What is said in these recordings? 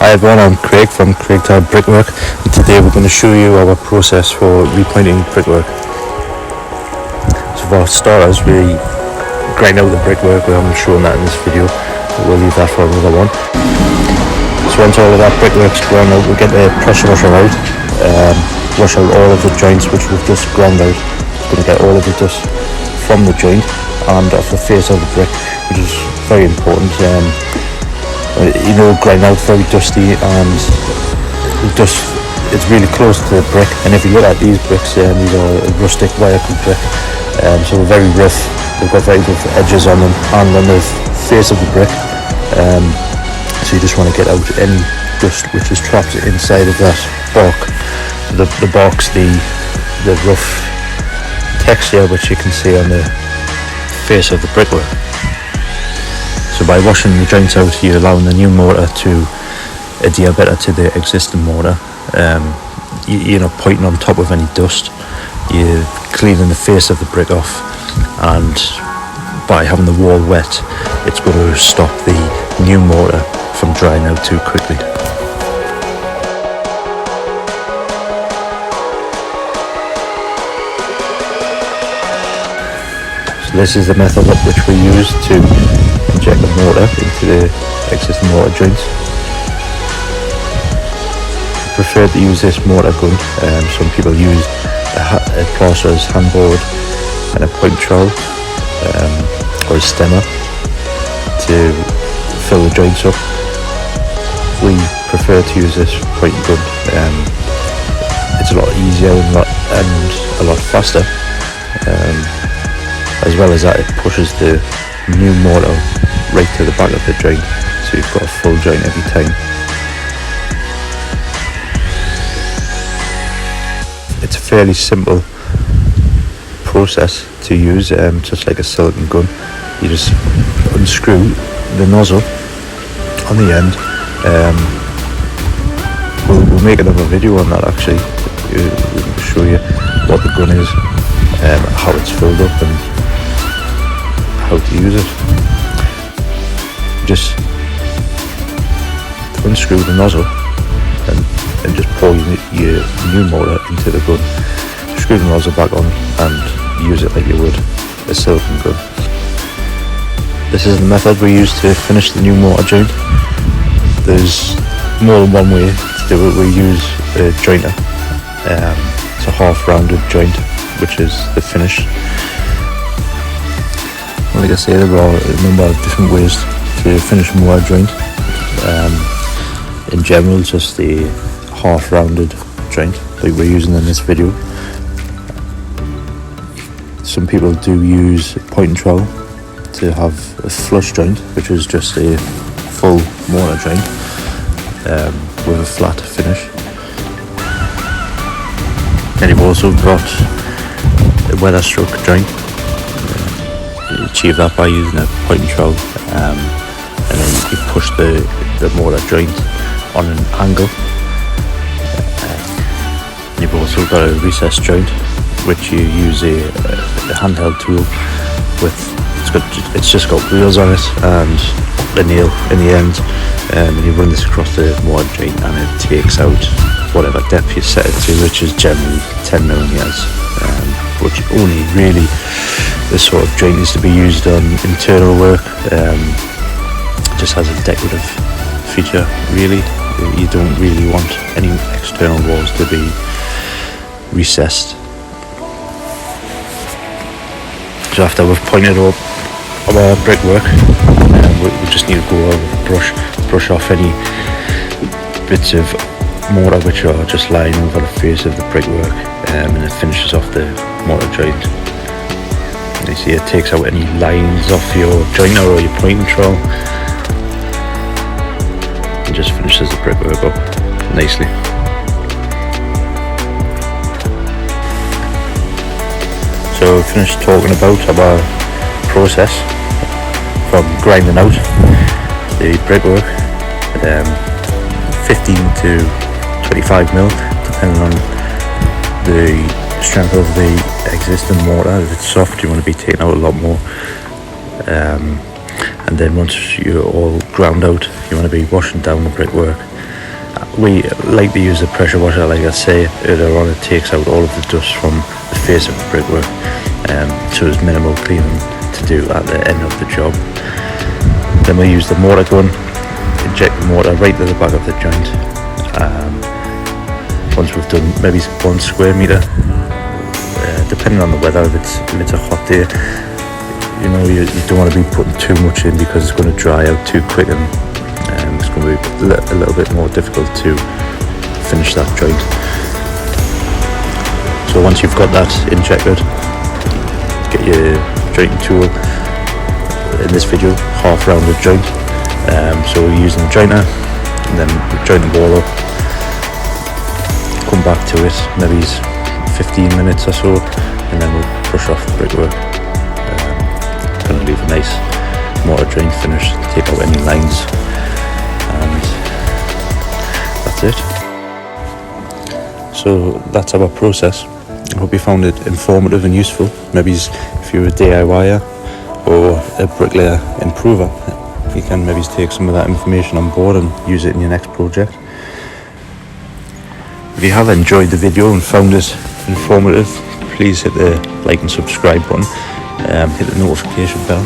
Hi everyone, I'm Craig from Brickwork, and today we're going to show you our process for repointing brickwork. So for starters, we grind out the brickwork. We haven't shown that in this video, but we'll leave that for another one. So once all of that brickwork's ground out, we'll get the pressure washer out, wash out all of the joints which we've just ground out. We're going to get all of the dust from the joint and off the face of the brick, which is very important. Grind out very dusty, and it's really close to the brick. And if you look at these bricks, these are rustic wire-cut brick, so very rough. They've got very rough edges on them and on the face of the brick. So you just want to get out any dust which is trapped inside of that bark, the barks, the rough texture which you can see on the face of the brickwork. So by washing the joints out, you're allowing the new mortar to adhere better to the existing mortar. You're not pointing on top of any dust. You're cleaning the face of the brick off, and by having the wall wet, it's going to stop the new mortar from drying out too quickly. So this is the method which we use to inject the mortar into the existing mortar joints. I prefer to use this mortar gun. Some people use a plasterer's handboard and a point trowel or a stemmer to fill the joints up. We prefer to use this point gun. It's a lot easier and a lot faster. As well as that, it pushes the new mortar right to the back of the joint, so you've got a full joint every time. It's a fairly simple process to use, just like a silicone gun. You just unscrew the nozzle on the end. We'll make another video on that actually. We'll show you what the gun is, how it's filled up and how to use it. Just unscrew the nozzle and just pour your new mortar into the gun. Screw the nozzle back on and use it like you would a silicone gun. This is the method we use to finish the new mortar joint. There's more than one way to do it. We use a jointer. It's a half rounded joint, which is the finish. Like I say, there are a number of different ways to finish a mortar joint. In general, just the half rounded joint like we're using in this video. Some people do use point and trowel to have a flush joint, which is just a full mortar joint with a flat finish. Then you've also got a weather stroke joint. You achieve that by using a point and trowel, and then you push the mortar joint on an angle. You've also got a recess joint, which you use a handheld tool with. It's just got wheels on it and a nail in the end, and you run this across the mortar joint, and it takes out whatever depth you set it to, which is generally 10mm. But only really this sort of joint is to be used on internal work. Just as a decorative feature, really. You don't really want any external walls to be recessed. So after we've pointed up our brickwork, we just need to go over the brush off any bits of mortar which are just lying over the face of the brickwork, and it finishes off the mortar joint. And you see it takes out any lines off your jointer or your point and trowel, and just finishes the brickwork up nicely. So we finished talking about our process from grinding out the brickwork, 15 to 25mm, depending on the strength of the existing mortar. If it's soft, you want to be taking out a lot more. And then once you're all ground out, you want to be washing down the brickwork we like to use the pressure washer, like I say earlier on. It takes out all of the dust from the face of the brickwork, so there's minimal cleaning to do at the end of the job. Then we use the mortar gun, inject the mortar right to the back of the joint. Once we've done maybe 1 square metre, depending on the weather, if it's a hot day, you know, you don't want to be putting too much in because it's going to dry out too quick, and it's going to be a little bit more difficult to finish that joint. So once you've got that injected, get your jointing tool. In this video, half rounded joint. So we're using the jointer, and then we join the wall up, come back to it maybe 15 minutes or so, and then we'll brush off the brickwork. Going to leave a nice mortar joint finish, take out any lines, and that's it. So that's our process. I hope you found it informative and useful. Maybe if you're a DIYer or a bricklayer improver, you can maybe take some of that information on board and use it in your next project. If you have enjoyed the video and found it informative, please hit the like and subscribe button, hit the notification bell,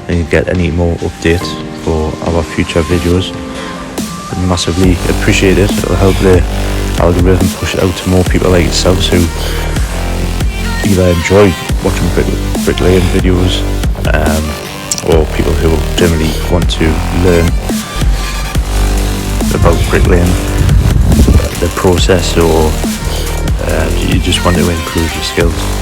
and you get any more updates for our future videos. I massively appreciate it. It'll help the algorithm push it out to more people like yourselves who either enjoy watching bricklaying videos, or people who generally want to learn about bricklaying, the process, or you just want to improve your skills.